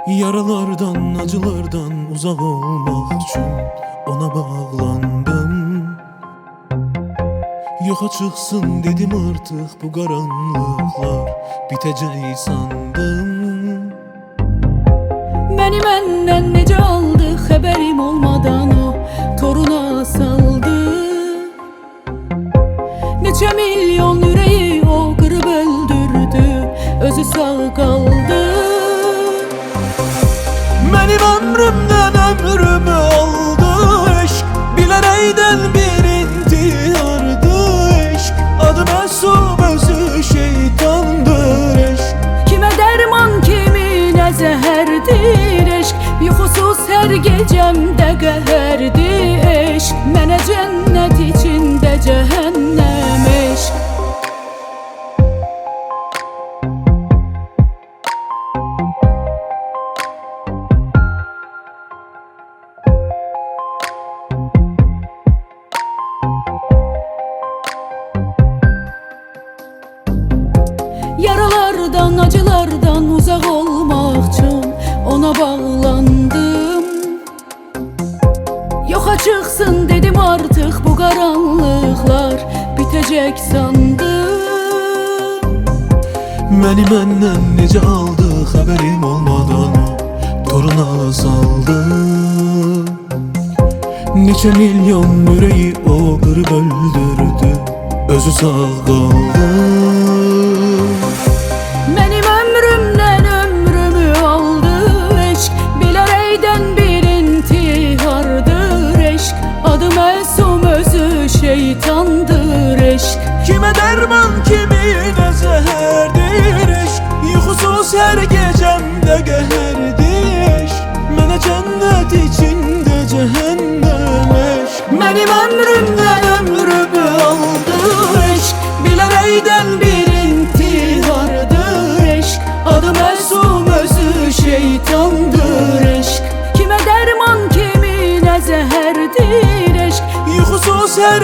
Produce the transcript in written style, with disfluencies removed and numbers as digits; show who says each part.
Speaker 1: Yaralardan, acılardan uzak olmak için ona bağlandım. Yoxa çıksın dedim artık bu karanlıklar bitecek sandım.
Speaker 2: Beni məndən necə aldı, xəbərim olmadan o toruna saldı. Neçə milyon ürəyi o qırıb öldürdü, özü sağ qaldı.
Speaker 1: Benim ömrümden ömrümü aldı eşk, bilərəkdən bir intihardı eşk. Adı məsum, özü şeytandır eşk.
Speaker 2: Kimə dərman, kiminə zəhərdir eşq. Yuxusuz hər gecəmdə qəhərdir eşq. Mənə cənnət içində cəhənnəm eşq. Yaralardan, acılardan uzaq olmaq üçün ona bağlandım. Yoxa çıxsın dedim artıq bu qaranlıqlar bitəcək sandım.
Speaker 1: Məni məndən necə aldı, xəbərim olmadan o toruna saldı. Neçə milyon ürəyi o qırıb öldürdü, özü sağ qaldı.
Speaker 2: Mənim ömrümdən ömrümü aldı eşq. Bilərəkdən bir intihardır eşq. Adı məsum, özü şeytandır eşq.
Speaker 1: Kimə dərman, kiminə zəhərdir eşq. Yuxusuz hər gecəmdə qəhərdir eşq. Mənə cənnət içində cəhənnəm eşq. Mənim ömrümdən ömrümü aldı eşq. Bilərəkdən bir intihardır eşq. Adı məsum, özü şeytandır eşq.
Speaker 2: Kimə dərman, kiminə zəhərdir eşq.
Speaker 1: Yuxusuz hər